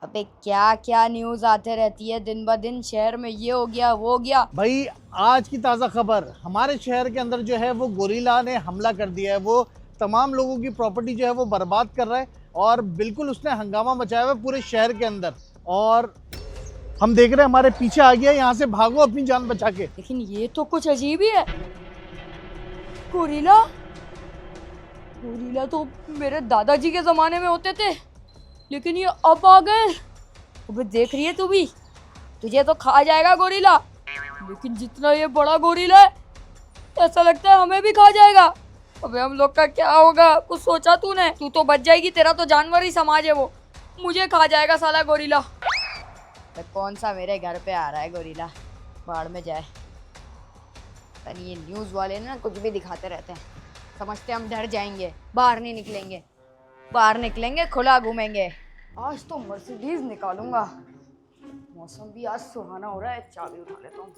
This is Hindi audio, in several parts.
अबे क्या क्या न्यूज आते रहती है दिन ब दिन, शहर में ये हो गया वो हो गया। भाई आज की ताज़ा खबर, हमारे शहर के अंदर जो है वो गोरिल्ला ने हमला कर दिया है। वो तमाम लोगों की प्रॉपर्टी जो है वो बर्बाद कर रहा है और बिल्कुल उसने हंगामा मचाया हुआ है पूरे शहर के अंदर। और हम देख रहे हैं हमारे पीछे आ गया, यहाँ से भागो अपनी जान बचा के। लेकिन ये तो कुछ अजीब ही है। गोरिल्ला गोरिल्ला तो मेरे दादाजी के जमाने में होते थे, लेकिन ये अब आ गए। अबे देख रही है तू भी, तुझे तो खा जाएगा गोरिल्ला। लेकिन जितना ये बड़ा गोरिल्ला है, ऐसा लगता है हमें भी खा जाएगा। अबे हम लोग का क्या होगा, कुछ सोचा तूने? तू तो बच जाएगी, तेरा तो जानवर ही समाज है वो। मुझे खा जाएगा साला गोरिल्ला। कौन सा मेरे घर पे आ रहा है गोरिल्ला, बाढ़ में जाए। ये न्यूज़ वाले ना कुछ भी दिखाते रहते हैं, समझते हम डर जाएंगे, बाहर नहीं निकलेंगे। बाहर निकलेंगे, खुला घूमेंगे। आज तो मर्सिडीज निकालूंगा। मौसम भी आज सुहाना हो रहा है, चाबी उठा लेता हूँ।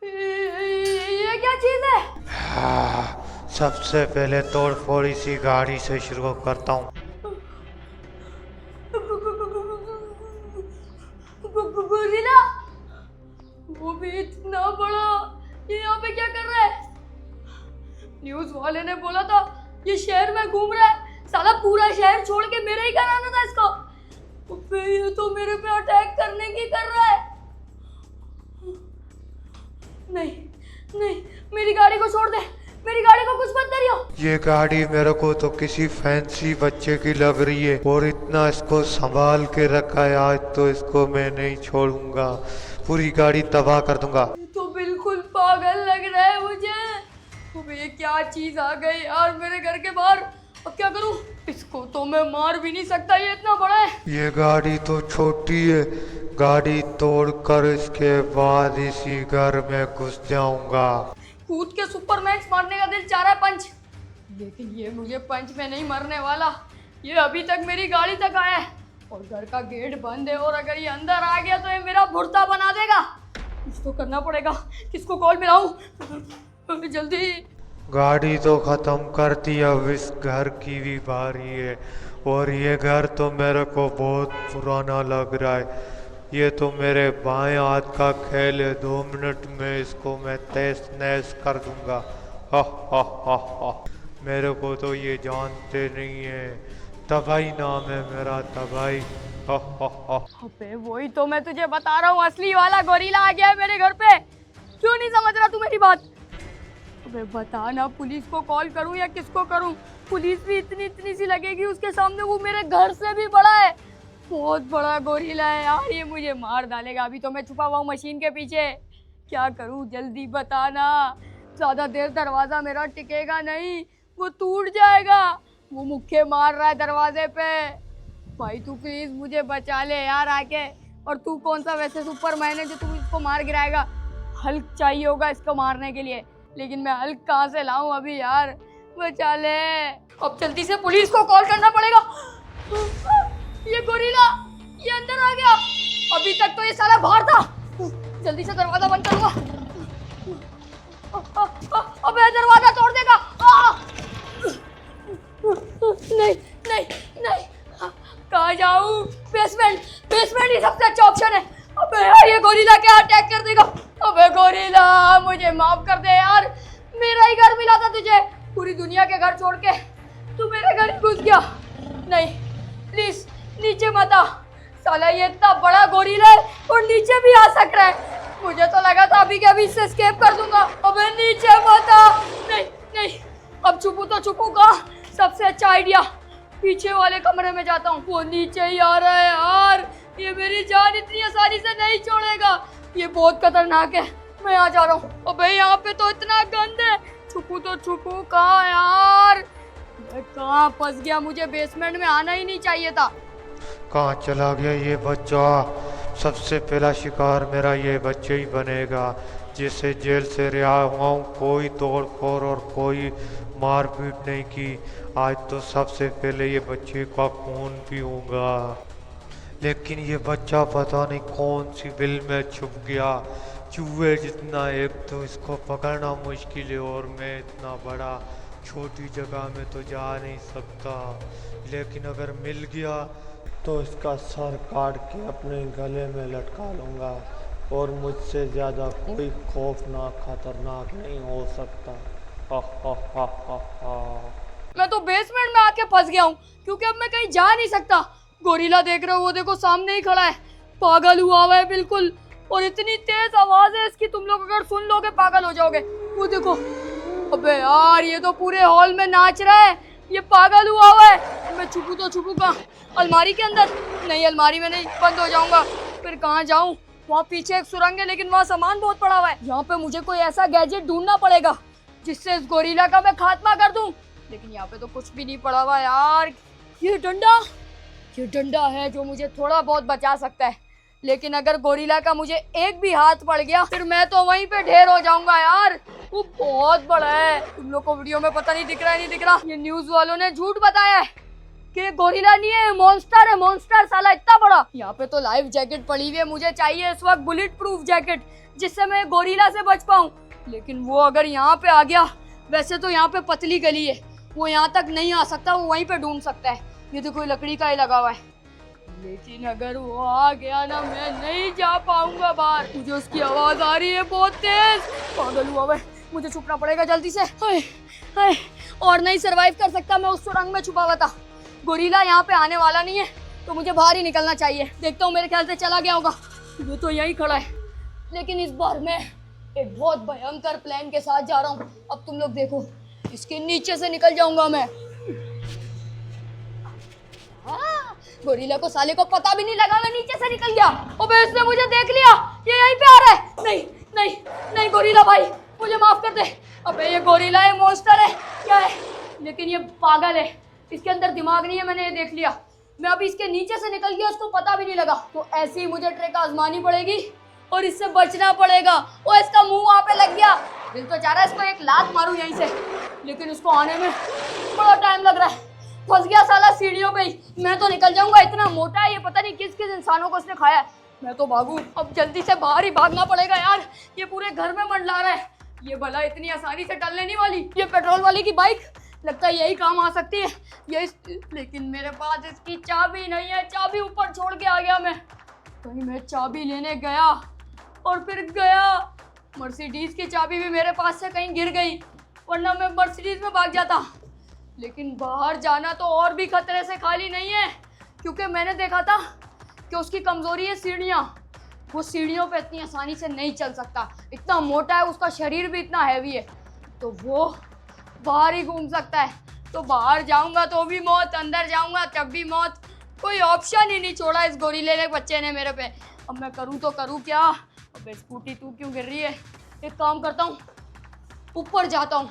ये क्या चीज है? सबसे पहले तोड़ फोड़ इसी गाड़ी से शुरू करता हूँ। गोरिल्ला, वो भी इतना बड़ा, ये यहाँ पे क्या कर रहा है? न्यूज़ वाले ने बोला था ये शहर में घूम रहा है। साला पूरा शहर छोड़ के मेरे ही घर आना था इसको। अबे ये तो मेरे पे अटैक करने की कर रहा है। नहीं नहीं, मेरी गाड़ी को छोड़ दे, मेरी गाड़ी को कुछ मत करियो। ये गाड़ी मेरे को तो किसी फैंसी बच्चे की लग रही है और इतना इसको संभाल के रखा है, आज तो इसको मैं नहीं छोड़ूंगा, पूरी गाड़ी तबाह कर दूंगा। ये तो बिल्कुल पागल लग रहा है मुझे। अबे ये क्या चीज आ गई यार मेरे घर के बाहर। अब क्या करूं? इसको तो मैं मार भी नहीं सकता, ये इतना बड़ा है। ये गाड़ी तो छोटी है, गाड़ी तोड़कर इसके बाद इसी घर में घुस जाऊंगा। कूद के सुपरमैन मारने का दिल चाह रहा है पंच, लेकिन ये मुझे पंच में नहीं मरने वाला। ये अभी तक मेरी गाड़ी तक आया है और घर का गेट बंद है, और अगर ये अंदर आ गया तो ये मेरा भुर्ता बना देगा। कुछ तो करना पड़ेगा। किसको कॉल मिलाऊं? जल्दी। गाड़ी तो खत्म कर दी, अब इस घर की भी बारी है। और ये घर तो मेरे को बहुत पुराना लग रहा है। ये तो मेरे बाएं हाथ का खेल है, 2 मिनट में इसको मैं तहस नहस कर दूंगा। हा हा हा हा। मेरे को तो ये जानते नहीं है, तबाही नाम है मेरा, तबाही। हा हा हा। अबे वही तो मैं तुझे बता रहा हूँ, असली वाला गोरिल्ला आ गया है मेरे घर पे। क्यों नहीं समझ रहा तू मेरी बात? अबे बता ना, पुलिस को कॉल करूं या किसको करूं? पुलिस भी इतनी सी लगेगी उसके सामने, वो मेरे घर से भी बड़ा है। बहुत बड़ा गोरिल्ला है यार, ये मुझे मार डालेगा। अभी तो मैं छुपा हुआ हूँ मशीन के पीछे। क्या करूं, जल्दी बता ना। ज़्यादा देर दरवाज़ा मेरा टिकेगा नहीं, वो टूट जाएगा। वो मुक्के मार रहा है दरवाजे पे। भाई तू प्लीज़ मुझे बचा ले यार आके। और तू कौन सा वैसे सुपरमैन है जो तू इसको मार गिराएगा? हल्क चाहिए होगा इसको मारने के लिए, लेकिन मैं हल्क कहाँ से लाऊं अभी यार? बचा ले। अब जल्दी से पुलिस को कॉल करना पड़ेगा। ये गोरिल्ला ये अंदर आ गया। अभी तक तो ये साला बाहर था। जल्दी से दरवाजा बंद करूंगा। अबे दरवाजा तोड़ देगा। नहीं नहीं नहीं, कहाँ जाऊं? बेसमेंट, बेसमेंट ही सबसे अच्छा ऑप्शन है। अबे यार ये गोरिल्ला क्या अटैक कर देगा? अबे गोरिल्ला मुझे माफ कर दे यार, मेरा ही घर मिला था तुझे। पूरी दुनिया के घर छोड़ के तू मेरे घर ही घुस गया। नहीं प्लीज नीचे मत आ। साला ये इतना बड़ा गोरिल्ला है और नीचे भी आ सक रहा है। मुझे तो लगा था अभी के अभी इससे एस्केप कर दूंगा। अबे नीचे मत आ। नहीं नहीं, अब छुपू तो छुपू कहाँ? सबसे अच्छा आइडिया, पीछे वाले कमरे में जाता हूँ। वो नीचे ही आ रहा है यार, ये मेरी जान इतनी आसानी से नहीं छोड़ेगा। ये बहुत खतरनाक है, मैं आ जा रहा हूँ। अबे यहाँ पे तो इतना गंद है, छुपू तो छुपू कहाँ यार? मैं कहाँ फंस गया, मुझे बेसमेंट में आना ही नहीं चाहिए था। कहाँ चला गया ये बच्चा? सबसे पहला शिकार मेरा ये बच्चे ही बनेगा, जिसे जेल से रिहा हुआ हूँ। कोई तोड़ फोड़ और कोई मारपीट नहीं की। आज तो सबसे पहले ये बच्चे का खून पीऊँगा। लेकिन ये बच्चा पता नहीं कौन सी बिल में छुप गया। चूहे जितना, एक तो इसको पकड़ना मुश्किल है और मैं इतना बड़ा, छोटी जगह में तो जा नहीं सकता। लेकिन अगर मिल गया तो इसका सर काट के अपने गले में लटका लूँगा और मुझसे ज़्यादा कोई खौफनाक खतरनाक नहीं हो सकता। हा हा हा हा हा। मैं तो बेसमेंट में आके फंस गया हूँ क्योंकि अब मैं कहीं जा नहीं सकता। गोरिल्ला देख रहे हो, वो देखो सामने ही खड़ा है, पागल हुआ हुआ है बिल्कुल। और इतनी तेज आवाज है इसकी, तुम लोग अगर सुन लोगे पागल हो जाओगे। वो देखो, अबे यार ये तो पूरे हॉल में नाच रहा है, ये पागल हुआ हुआ है। मैं छुपू तो छुपू कहाँ? अलमारी के अंदर? नहीं, अलमारी में नहीं, बंद हो जाऊंगा। फिर कहाँ जाऊँ? वहाँ पीछे एक सुरंग है लेकिन वहाँ सामान बहुत पड़ा हुआ है। यहाँ पे मुझे कोई ऐसा गैजेट ढूंढना पड़ेगा जिससे इस गोरिल्ला का मैं खात्मा कर दूं। लेकिन यहाँ पे तो कुछ भी नहीं पड़ा हुआ यार। ये डंडा है जो मुझे थोड़ा बहुत बचा सकता है, लेकिन अगर गोरिल्ला का मुझे एक भी हाथ पड़ गया फिर मैं तो वहीं पे ढेर हो जाऊंगा यार। वो बहुत बड़ा है, तुम लोग को वीडियो में पता नहीं दिख रहा है, नहीं दिख रहा। ये न्यूज वालों ने झूठ बताया है कि गोरिल्ला नहीं है, मॉन्स्टर है, मॉन्स्टर साला इतना बड़ा। यहाँ पे तो लाइफ जैकेट पड़ी हुई है, मुझे चाहिए इस वक्त बुलेट प्रूफ जैकेट जिससे मैं गोरिल्ला से बच पाऊँ। लेकिन वो अगर यहाँ पे आ गया, वैसे तो यहाँ पे पतली गली है, वो यहाँ तक नहीं आ सकता, वो वहीं पे ढूंढ सकता है। ये तो कोई लकड़ी का ही लगा हुआ है, लेकिन अगर वो आ गया ना मैं नहीं जा पाऊंगा बाहर। मुझे उसकी आवाज आ रही है बहुत तेज, पागल हुआ है, मुझे छुपना पड़ेगा जल्दी से। हाय हाय, और नहीं सरवाइव कर सकता मैं उस सुरंग में छुपा हुआ था। गोरिल्ला यहाँ पे आने वाला नहीं है तो मुझे बाहर ही निकलना चाहिए। देखता हूँ, मेरे ख्याल से चला गया होगा। वो तो यहीं खड़ा है, लेकिन इस बार मैं एक बहुत भयंकर प्लान के साथ जा रहा हूँ। अब तुम लोग देखो, इसके नीचे से निकल जाऊंगा मैं। गोरिल्ला को साले को पता भी नहीं लगा मैं नीचे से निकल गया। अबे इसने मुझे देख लिया, ये यहीं पे आ रहा है। नहीं नहीं नहीं गोरिल्ला भाई, मुझे माफ कर दे। अबे ये गोरिल्ला है, मॉन्स्टर है क्या है, लेकिन ये पागल है, इसके अंदर दिमाग नहीं है, मैंने ये देख लिया। मैं अभी इसके नीचे से निकल गया, उसको पता भी नहीं लगा। तो ऐसे ही मुझे ट्रिक आजमानी पड़ेगी और इससे बचना पड़ेगा। और इसका मुंह वहाँ पे लग गया, दिल तो चाह रहा है इसको एक लात मारूं यहीं से, लेकिन इसको आने में बड़ा टाइम लग रहा है। फंस गया साला सीढ़ियों पे ही। मैं तो निकल जाऊंगा, इतना मोटा है ये, पता नहीं किस किस इंसानों को इसने खाया है। मैं तो भागूं, अब जल्दी से बाहर ही भागना पड़ेगा यार, ये पूरे घर में मंडला रहा है। ये भला इतनी आसानी से टलने नहीं वाली। ये पेट्रोल वाली की बाइक लगता है यही काम आ सकती है ये लेकिन मेरे पास इसकी चाबी नहीं है। चाबी ऊपर छोड़ के आ गया मैं, कहीं मैं चाबी लेने गया और फिर गया। मर्सिडीज की चाबी भी मेरे पास से कहीं गिर गई, वरना मैं मर्सिडीज में भाग जाता। लेकिन बाहर जाना तो और भी खतरे से खाली नहीं है, क्योंकि मैंने देखा था कि उसकी कमजोरी है सीढ़ियाँ। वो सीढ़ियों पे इतनी आसानी से नहीं चल सकता, इतना मोटा है, उसका शरीर भी इतना हैवी है, तो वो बाहर ही घूम सकता है। तो बाहर जाऊंगा तो भी मौत, अंदर जाऊंगा तब भी मौत, कोई ऑप्शन ही नहीं छोड़ा इस गोरिल्ले ने, बच्चे ने मेरे पे। अब मैं करूँ तो करूँ क्या? अब स्कूटी तू क्यों गिर रही है? एक काम करता हूँ, ऊपर जाता हूँ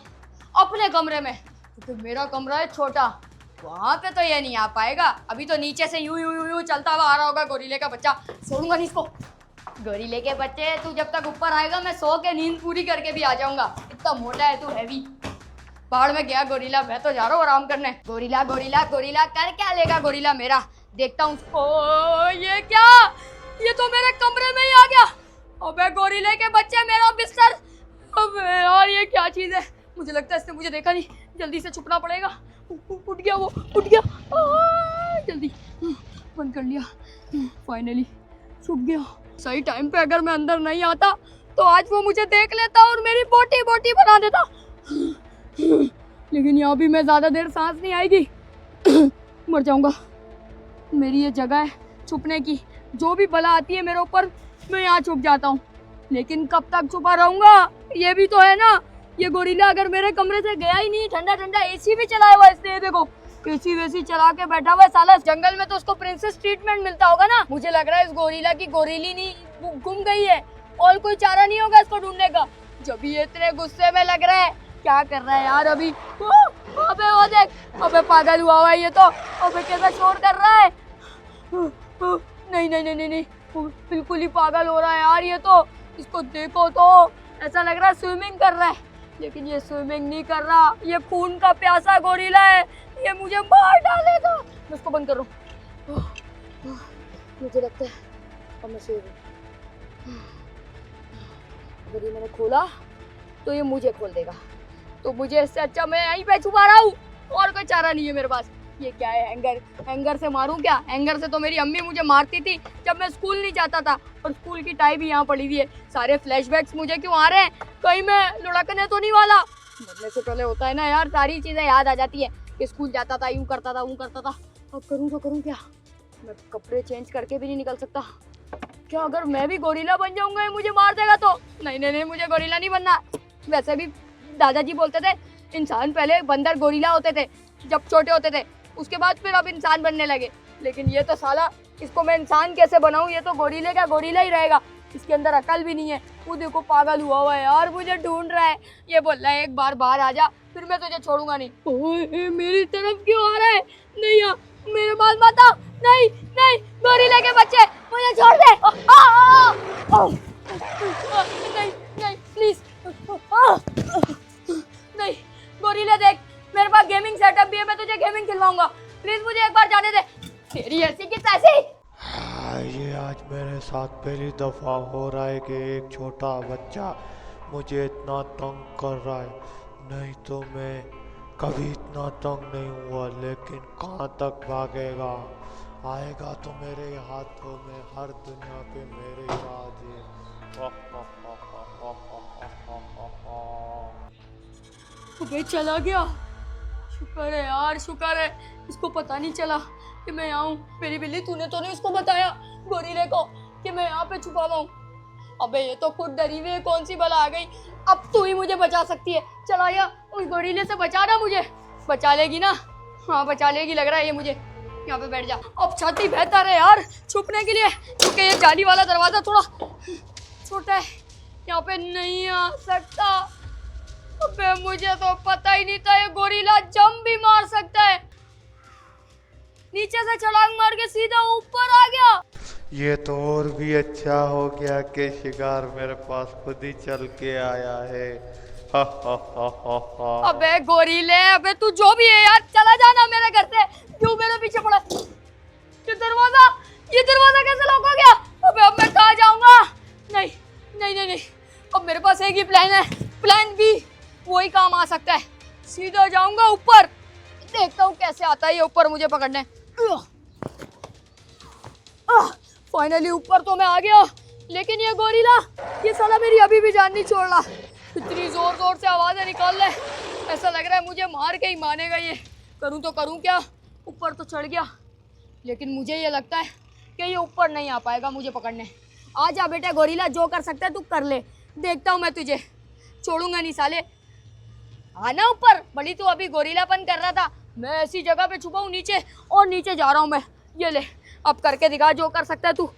अपने कमरे में, क्योंकि मेरा कमरा है छोटा, वहाँ पे तो ये नहीं आ पाएगा। अभी तो नीचे से यूं यूं यूं यूं चलता हुआ आ रहा होगा गोरिल्ले का बच्चा, छोड़ूंगा नहीं इसको। गोरिल्ले के बच्चे, तू जब तक ऊपर आएगा मैं सो के नींद पूरी करके भी आ जाऊंगा, इतना मोटा है तू, हैवी। बाहर में गया गोरिल्ला, मैं तो जा रहा हूँ आराम करने। गोरिल्ला गोरिल्ला गोरिल्ला कर क्या लेगा गोरिल्ला मेरा, देखता हूँ उसको। ये क्या, ये तो मेरे कमरे में ही आ गया। अबे गोरिल्ले के बच्चे, मेरा बिस्तर। अबे यार ये क्या चीज़ है, मुझे लगता है इसने मुझे देखा नहीं, जल्दी से छुपना पड़ेगा। उठ गया वो, उठ गया, जल्दी बंद कर लिया, फाइनली छुप गया। सही टाइम पे अगर मैं अंदर नहीं आता तो आज वो मुझे देख लेता और मेरी बोटी बोटी बना देता। लेकिन यहाँ भी मैं ज़्यादा देर सांस नहीं आएगी, मर जाऊँगा। मेरी ये जगह है छुपने की, जो भी बला आती है मेरे ऊपर मैं यहाँ छुप जाता हूँ। लेकिन कब तक छुपा रहूँगा, ये भी तो है ना। ये गोरिल्ला अगर मेरे कमरे से गया ही नहीं, ठंडा ठंडा एसी भी चलाया हुआ है इसने, देखो एसी वेसी चला के बैठा हुआ है साला। जंगल में तो उसको प्रिंसेस ट्रीटमेंट मिलता होगा ना। मुझे लग रहा है इस गोरिल्ला की गोरीली नहीं गुम गई है और कोई चारा नहीं होगा इसको ढूंढने का। जब ये इतने गुस्से में लग रहा है, क्या कर रहा है यार अभी? अबे वो देख, अबे पागल हुआ है ये तो, अबे कैसा शोर कर रहा है। नहीं नहीं नहीं नहीं, बिल्कुल ही पागल हो रहा है यार ये तो। इसको देखो तो ऐसा लग रहा है स्विमिंग कर रहा है, लेकिन ये स्विमिंग नहीं कर रहा, ये खून का प्यासा गोरिल्ला है, ये मुझे मार डालेगा। मैं इसको बंद कर रहा हूँ, मुझे लगता है अब मैं सो गई। अगर ये मैंने खोला तो ये मुझे खोल देगा, तो मुझे इससे अच्छा मैं यहीं पे छुपा रहा हूँ, और कोई चारा नहीं है मेरे पास। ये क्या है हैंगर? हैंगर से मारूं क्या? हैंगर से तो मेरी अम्मी मुझे मारती थी जब मैं स्कूल नहीं जाता था, और स्कूल की टाई भी यहाँ पड़ी हुई है। सारे फ्लैशबैक्स मुझे क्यों आ रहे हैं? कहीं मैं लुढ़कने तो नहीं वाला? मरने से पहले होता है ना यार, सारी चीजें याद आ जाती है कि स्कूल जाता था, यूं करता था, वो करता था। अब करूँ तो करूँ क्या? मैं कपड़े चेंज करके भी नहीं निकल सकता। क्या अगर मैं भी गोरिल्ला बन जाऊंगा, ये मुझे मार देगा तो? नहीं नहीं नहीं, मुझे गोरिल्ला नहीं बनना। वैसे भी दादाजी बोलते थे इंसान पहले बंदर गोरिल्ला होते थे जब छोटे होते थे, उसके बाद फिर अब इंसान बनने लगे। लेकिन ये तो साला, इसको मैं इंसान कैसे बनाऊं? ये तो गोरिल्ले का गोरिल्ला ही रहेगा, इसके अंदर अकल भी नहीं है। वो देखो पागल हुआ है यार, मुझे ढूंढ रहा है। ये बोल रहा है एक बार बाहर आ जा, फिर मैं तुझे छोड़ूंगा नहीं। ओए मेरी तरफ क्यों आ रहा है? नहीं आ, मेरे पास मत आ। नहीं नहीं, गोरिल्ले के बच्चे मुझे छोड़ दे। नहीं नहीं प्लीज, नहीं गोरिल्ले देख, मेरे पास गेमिंग सेटअप भी है, मैं तुझे गेमिंग खिलवाऊंगा। प्लीज मुझे एक बार जाने दे। तेरी ऐसी की तैसी। ये आज मेरे साथ पहली दफ़ा हो रहा है कि एक छोटा बच्चा मुझे इतना तंग कर रहा है। नहीं तो मैं कभी इतना तंग नहीं हुआ, लेकिन कहाँ तक भागेगा? आएगा तो मेरे हाथों में, हर दुनिया पे मेरे ही राज है। अबे चला गया। शुक्र है यार, शुक्र है इसको पता नहीं चला कि मैं यहाँ हूँ। मेरी बिल्ली, तूने तो नहीं उसको बताया गोरिल्ले को कि मैं यहाँ पे छुपा हुआ हूँ? अबे ये तो खुद डरी हुई है, कौन सी बला आ गई। अब तू ही मुझे बचा सकती है। चला या उस गोरिल्ले से बचाना मुझे। बचा लेगी ना? हाँ बचा लेगी लग रहा है ये मुझे। यहाँ पे बैठ जा। अब छाती बेहतर है यार छुपने के लिए, क्योंकि ये जाली वाला दरवाजा थोड़ा छोटा है, यहाँ पे नहीं आ सकता। अबे मुझे तो पता ही नहीं था ये गोरिल्ला जंप भी मार सकता है। नीचे से छलांग मार के सीधा ऊपर आ गया। ये तो और भी अच्छा हो गया कि शिकार मेरे पास खुद ही चल के आया है। अबे गोरिल्ले, अबे तू जो भी है यार, चला जाना मेरे घर से। क्यों मेरे पीछे पड़ा? ये दरवाजा कैसे लॉक हो गया? अबे अब मैं कहाँ जाऊंगा? नहीं नहीं नहीं नहीं, अब मेरे पास एक ही प्लान है, प्लान बी। वही काम आ सकता है। सीधा जाऊंगा ऊपर, देखता हूँ कैसे आता है ये ऊपर मुझे पकड़ने। फाइनली ऊपर तो मैं आ गया, लेकिन ये गोरिल्ला, ये साला मेरी अभी भी जान नहीं छोड़ रहा। इतनी जोर जोर से आवाजें निकाल रहा है, ऐसा लग रहा है मुझे मार के ही मानेगा ये। करूँ तो करूँ क्या? ऊपर तो चढ़ गया, लेकिन मुझे ये लगता है कि ये ऊपर नहीं आ पाएगा मुझे पकड़ने। आ जा बेटा गोरिल्ला, जो कर सकता है तू कर ले, देखता हूँ मैं तुझे, छोड़ूंगा नहीं साले। आना ऊपर। बड़ी तू अभी गोरिल्लापन कर रहा था, मैं ऐसी जगह पे छुपा हूँ नीचे, और नीचे जा रहा हूँ मैं। ये ले, अब करके दिखा जो कर सकता है तू।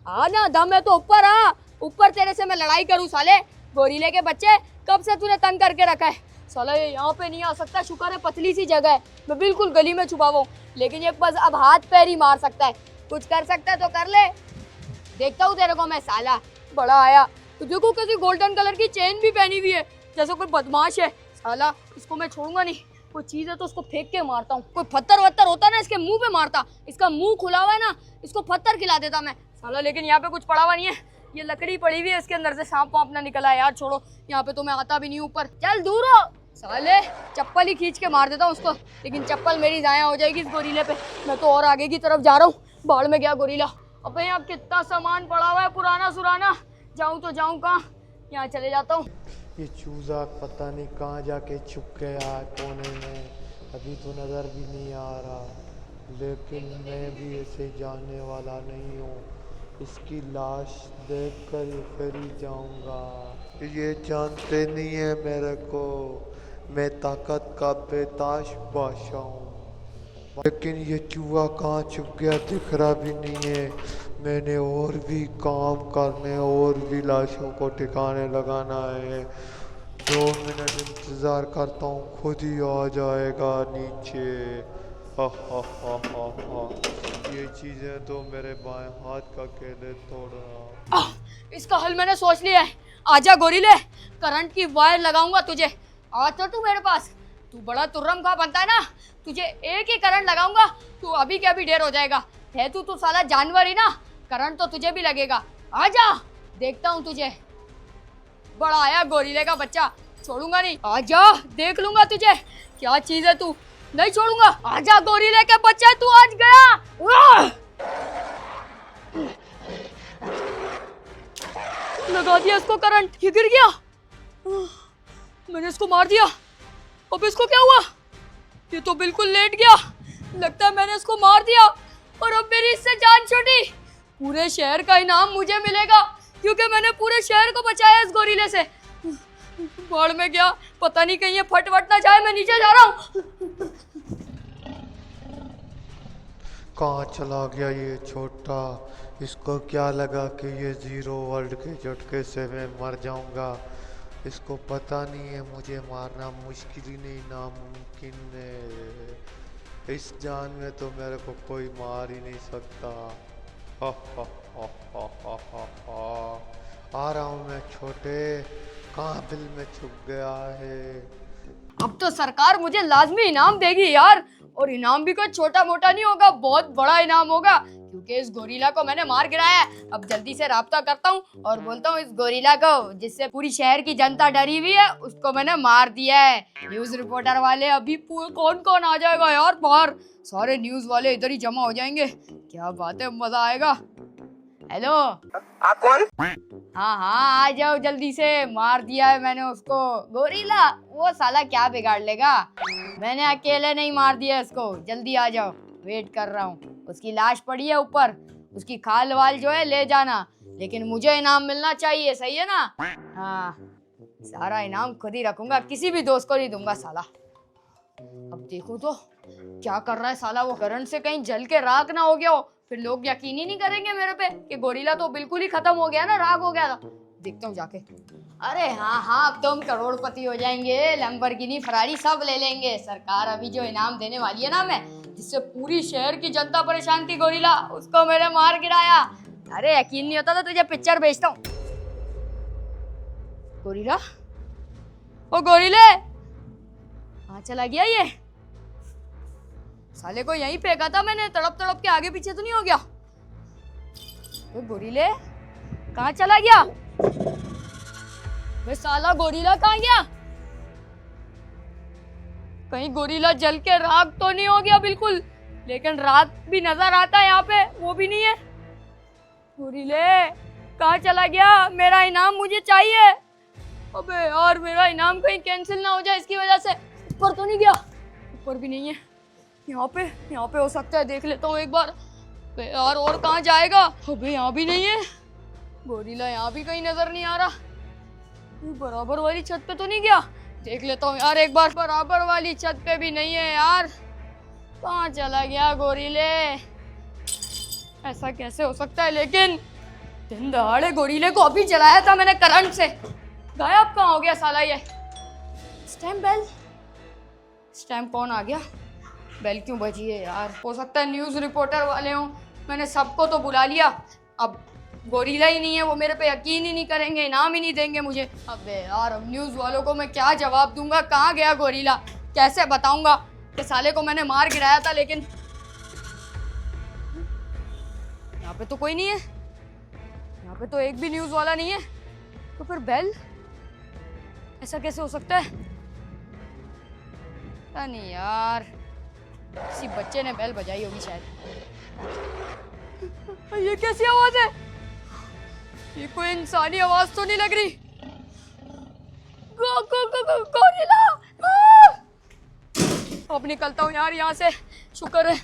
आना, दम है तो ऊपर आ। ऊपर तेरे से मैं लड़ाई करूँ साले। गोरिल्ले के बच्चे, कब से तूने तंग करके रखा है साला? ये यहाँ पे नहीं आ सकता, शुक्र है पतली सी जगह है, मैं बिल्कुल गली में छुपा हुआ हूँ। लेकिन ये बस अब हाथ पैर ही मार सकता है, कुछ कर सकता है तो कर ले, देखता हूँ तेरे को मैं साला। बड़ा आया तो देखो, कैसी गोल्डन कलर की चेन भी पहनी हुई है, जैसे कोई बदमाश है साला। इसको मैं छोड़ूंगा नहीं, कोई चीज़ है तो उसको फेंक के मारता हूँ। कोई पत्थर वत्थर होता ना इसके मुंह पे मारता, इसका मुंह खुला हुआ है ना, इसको पत्थर खिला देता मैं साला। लेकिन यहाँ पे कुछ पड़ा हुआ नहीं है, ये लकड़ी पड़ी हुई है, इसके अंदर से सांप वाप ना निकला है यार। छोड़ो, यहाँ पे तो मैं आता भी नहीं ऊपर, चल दूर हो साले। चप्पल ही खींच के मार देता हूँ उसको, लेकिन चप्पल मेरी ज़ाया हो जाएगी इस गोरिल्ले पे। मैं तो और आगे की तरफ जा रहा हूँ, बाढ़ में गया गोरिल्ला। अबे यहाँ कितना सामान पड़ा हुआ है पुराना सुराना, जाऊँ तो जाऊँ कहाँ? यहाँ चले जाता हूँ। ये चूजा पता नहीं कहाँ जाके छुप गया कोने में, अभी तो नज़र भी नहीं आ रहा। लेकिन मैं भी ऐसे जाने वाला नहीं हूँ, इसकी लाश देखकर ही फिर ही जाऊँगा। ये जानते नहीं है मेरे को, मैं ताकत का बेताश बादशाह हूँ। लेकिन ये चूहा कहाँ छुप गया दिख रहा भी नहीं है। मैंने और भी काम करने, और भी लाशों को ठिकाने लगाना है। 2 मिनट इंतज़ार करता हूँ, खुद ही आ जाएगा नीचे। हा हा हा हा हा। ये चीज़ें तो मेरे बाएं हाथ का केले तोड़ रहा। इसका हल मैंने सोच लिया है। आजा गोरिल्ले, करंट की वायर लगाऊंगा तुझे। आ तो तू मेरे पास, तू बड़ा तुर्रम का बनता है ना, तुझे एक ही करंट लगाऊंगा, तू अभी के अभी ढेर हो जाएगा। है तू साला जानवर ही ना, करंट तो तुझे भी लगेगा। आजा, देखता हूँ तुझे। बड़ा आया गोरिल्ले का बच्चा, छोड़ूंगा नहीं। आजा, देख लूंगा तुझे, क्या चीज़ है तू। नहीं छोड़ूंगा। आजा गोरिल्ले के बच्चे, तू आज गया। लगा दिया इसको करंट, ये गिर गया। मैंने इसको मार दिया। अब इसको क्या हुआ? ये तो बिल्कुल लेट गया। लगता है मैंने इसको मार दिया और अब मेरी इससे जान छूटी। पूरे शहर का इनाम मुझे मिलेगा क्योंकि मैंने पूरे शहर को बचाया इस गोरिल्ले से। बाढ़ में गया, पता नहीं कहीं ये फट वट ना जाए। मैं नीचे जा रहा हूँ। कहाँ चला गया ये छोटा? इसको क्या लगा कि ये जीरो वर्ल्ड के झटके से मैं मर जाऊंगा। इसको पता नहीं है मुझे मारना मुश्किल ही नहीं नामुमकिन है। इस जान में तो मेरे को कोई मार ही नहीं सकता। आ रहा हूँ मैं छोटे, कहाँ बिल में छुप गया है। अब तो सरकार मुझे लाजमी इनाम देगी यार, और इनाम भी कोई छोटा मोटा नहीं होगा, बहुत बड़ा इनाम होगा क्योंकि इस गोरिल्ला को मैंने मार गिराया है। अब जल्दी से राब्ता करता हूँ और बोलता हूँ इस गोरिल्ला को, जिससे पूरी शहर की जनता डरी हुई है, उसको मैंने मार दिया है। न्यूज रिपोर्टर वाले अभी कौन कौन आ जाएगा यार बाहर? सारे न्यूज वाले इधर ही जमा हो जाएंगे। क्या बात है, मजा आएगा। हेलो, आप कौन? हाँ हाँ, आ जाओ जल्दी से। मार दिया है मैंने उसको। गोरिल्ला वो साला क्या बिगाड़ लेगा? मैंने अकेले नहीं मार दिया इसको। जल्दी आ जाओ, वेट कर रहा हूँ। उसकी लाश पड़ी है ऊपर, उसकी खाल वाल जो है ले जाना, लेकिन मुझे इनाम मिलना चाहिए, सही है ना? हाँ, सारा इनाम खुद ही रखूंगा, किसी भी दोस्त को नहीं दूंगा साला। अब देखो तो क्या कर रहा है साला, वो करंट से कहीं जल के राख ना हो गया हो, फिर लोग यकीन ही नहीं करेंगे मेरे पे कि गोरिल्ला तो बिल्कुल ही खत्म हो गया ना, राख हो गया था। देखता हूँ जाके। अरे हाँ हाँ, अब तो हम करोड़पति हो जाएंगे, लैम्बोर्गिनी फरारी सब ले लेंगे। सरकार अभी जो इनाम देने वाली है ना मैं, जिससे पूरी शहर की जनता परेशान थी गोरिल्ला, उसको मैंने मार गिराया। अरे यकीन नहीं होता तो तुझे पिक्चर भेजता हूँ। गोरिल्ला, ओ गोरिल्ले, कहाँ चला गया ये? साले को यहीं फेंका था मैंने, तड़प तड़प के आगे पीछे तो नहीं हो गया? तो गोरिल्ले कहाँ चला गया? वे साला गोरिल्ला कहाँ गया? कहीं गोरिल्ला जल के राख तो नहीं हो गया बिल्कुल, लेकिन राख भी नजर आता है यहाँ पे, वो भी नहीं है। गोरिल्ले कहाँ चला गया? मेरा इनाम मुझे चाहिए। अबे यार, मेरा इनाम कहीं कैंसिल ना हो जाए इसकी वजह से। ऊपर तो नहीं गया? ऊपर भी नहीं है। यहाँ पे हो सकता है, देख लेता हूँ एक बार। यार और कहाँ जाएगा? अबे यहाँ भी नहीं है। गोरिल्ला यहाँ भी कहीं नजर नहीं आ रहा। बराबर वाली छत पे तो नहीं गया? देख लेता हूँ यार एक बार। बराबर वाली छत पे भी नहीं है यार। कहाँ चला गया गोरिल्ले? ऐसा कैसे हो सकता है? लेकिन दिन दहाड़े गोरिल्ले को अभी जलाया था मैंने करंट से, गायब कहाँ हो गया साला ये? स्टैम्प बेल, स्टैम्प कौन आ गया? बेल क्यों बजी है यार? हो सकता है न्यूज़ रिपोर्टर वाले हों। मैंने सबको तो बुला लिया, अब गोरिल्ला ही नहीं है, वो मेरे पे यकीन ही नहीं करेंगे, इनाम ही नहीं देंगे मुझे। अबे यार, अब न्यूज़ वालों को मैं क्या जवाब दूंगा? कहाँ गया गोरिल्ला? कैसे बताऊंगा कि साले को मैंने मार गिराया था? लेकिन यहाँ पे तो कोई नहीं है, यहाँ पे तो एक भी न्यूज़ वाला नहीं है। तो फिर बेल ऐसा कैसे हो सकता है? पता नहीं यार, किसी बच्चे ने बेल बजाई होगी शायद। ये कैसी आवाज है? ये कोई इंसानी आवाज तो नहीं लग रही। गोरिल्ला! अब निकलता हूँ यार यहाँ से। शुक्र है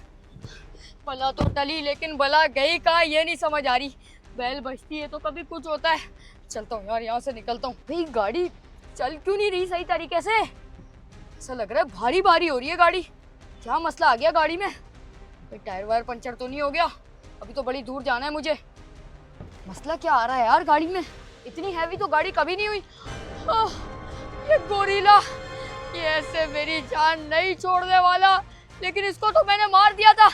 बला तो टली, लेकिन बला गई कहाँ ये नहीं समझ आ रही। बेल बजती है तो कभी कुछ होता है। चलता हूँ यार यहाँ से, निकलता हूँ। भाई गाड़ी चल क्यों नहीं रही सही तरीके से? ऐसा लग रहा है भारी भारी हो रही है गाड़ी। क्या मसला आ गया गाड़ी में? कोई टायर वायर पंचर तो नहीं हो गया? अभी तो बड़ी दूर जाना है मुझे। मसला क्या आ रहा है यार गाड़ी में? इतनी हैवी तो गाड़ी कभी नहीं हुई। ये गोरिल्ला, ये ऐसे मेरी जान नहीं छोड़ने वाला, लेकिन इसको तो मैंने मार दिया था।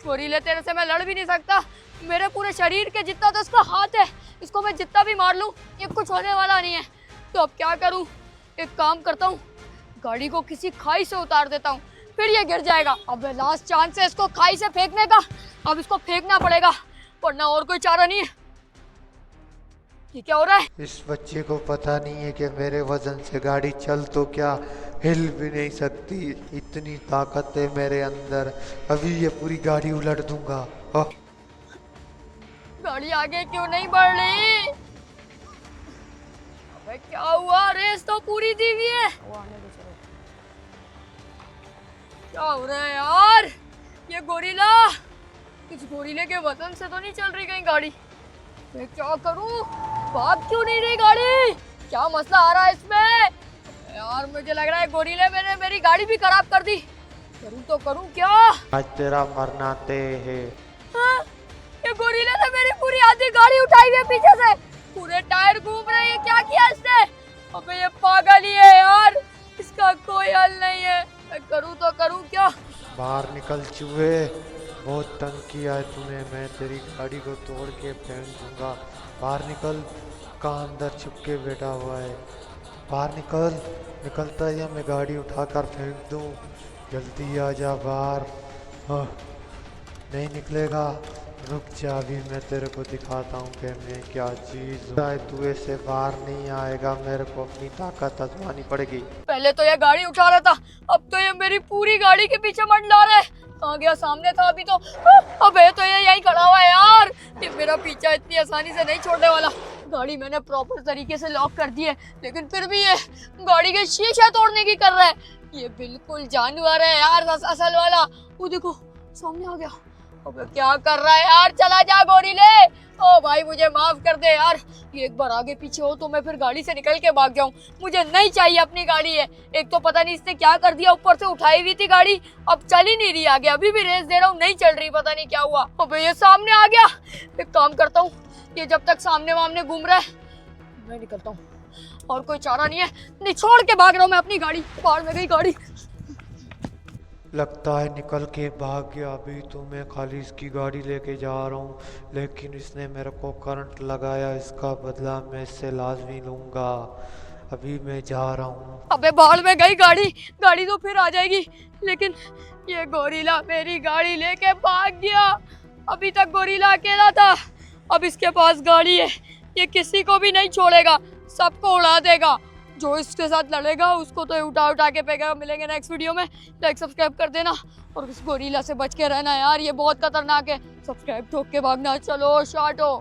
गोरिल्ले, तेरे से मैं लड़ भी नहीं सकता। मेरे पूरे शरीर के जितना तो इसका हाथ है, इसको मैं जितना भी मार लूं ये कुछ होने वाला नहीं है। तो अब क्या करूं? एक काम करता हूं, गाड़ी को किसी खाई से उतार देता हूं, फिर ये गिर जाएगा। अब लास्ट चांस है इसको खाई से फेंकने का। अब इसको फेंकना पड़ेगा, वरना और कोई चारा नहीं है। ये क्या हो रहा है? इस बच्चे को पता नहीं है कि मेरे वजन से गाड़ी चल तो क्या हिल भी नहीं सकती। इतनी ताकत है मेरे अंदर, अभी ये पूरी गाड़ी उलट दूंगा। ओह, गाड़ी आगे क्यों नहीं बढ़ रही? अबे क्या हुआ? रेस तो पूरी दी हुई है। क्या हो रहा है यार? ये गोरिल्ला, इस गोरिल्ले के वजन से तो नहीं चल रही कहीं गाड़ी। मैं क्या करूं? भाग क्यों नहीं रही गाड़ी? क्या मसला आ रहा है इसमें? यार मुझे लग रहा है गोरिल्ले मैंने मेरी गाड़ी भी खराब कर दी। करूं तो करूं क्या? आज तेरा मरना तय है। हाँ? ये गोरिल्ले ने मेरी पूरी आधी गाड़ी उठाई हुई है पीछे से, पूरे टायर घूम रहे हैं। क्या किया इसने? अबे ये पागल ही है यार, इसका कोई हल नहीं है। मैं करूं तो करूं क्या? बाहर निकल चूहे, बहुत तंग किया है तूने। मैं तेरी गाड़ी को तोड़ के फेंक दूंगा। बाहर निकल, कहाँ अंदर छुप के बैठा हुआ है? बाहर निकल। निकलता है या मैं गाड़ी उठाकर फेंक दूं? जल्दी आ जा बाहर। आह, नहीं निकलेगा, रुक जा, अभी मैं तेरे को दिखाता हूँ कि मैं क्या चीज़ हूँ। तू ऐसे बाहर नहीं आएगा, मेरे को अपनी ताकत आजमानी पड़ेगी। पहले तो ये गाड़ी उठा रहा था, अब तो ये मेरी पूरी गाड़ी के पीछे मंडला रहा है। कहाँ गया? सामने था अभी तो। अबे तो ये यहीं खड़ा हुआ है यार। ये मेरा पीछा इतनी आसानी से नहीं छोड़ने वाला। गाड़ी मैंने प्रॉपर तरीके से लॉक कर दी है, लेकिन फिर भी ये गाड़ी के शीशे तोड़ने की कर रहा है। ये बिल्कुल जानवर है यार, असल वाला। वो देखो सामने आ गया। अबे क्या कर रहा है यार? चला जा गोरिल्ले। ओ भाई मुझे माफ कर दे यार, ये एक बार आगे पीछे हो तो मैं फिर गाड़ी से निकल के भाग जाऊं। मुझे नहीं चाहिए, अपनी गाड़ी है। एक तो पता नहीं इसने क्या कर दिया, ऊपर से उठाई हुई थी गाड़ी, अब चल ही नहीं रही आगे। अभी भी रेस दे रहा हूँ, नहीं चल रही, पता नहीं क्या हुआ। अबे ये सामने आ गया। एक काम करता हूँ, ये जब तक सामने वामने घूम रहा है मैं निकलता हूँ, और कोई चारा नहीं है। नहीं छोड़ के भाग रहा हूँ मैं अपनी गाड़ी। बाहर में गई गाड़ी। लगता है निकल के भाग गया। अभी तो मैं खाली इसकी गाड़ी लेके जा रहा हूँ, लेकिन इसने मेरे को करंट लगाया, इसका बदला मैं इससे लाजमी लूँगा। अभी मैं जा रहा हूँ। अबे बाहर में गई गाड़ी, गाड़ी तो फिर आ जाएगी, लेकिन ये गोरिल्ला मेरी गाड़ी लेके भाग गया। अभी तक गोरिल्ला अकेला था, अब इसके पास गाड़ी है। ये किसी को भी नहीं छोड़ेगा, सबको उड़ा देगा। जो इसके साथ लड़ेगा उसको तो उठा उठा के फेंकेगा। मिलेंगे नेक्स्ट वीडियो में। लाइक सब्सक्राइब कर देना और इस गोरिल्ला से बच के रहना यार, ये बहुत खतरनाक है। सब्सक्राइब ठोक के भागना। चलो शाटो।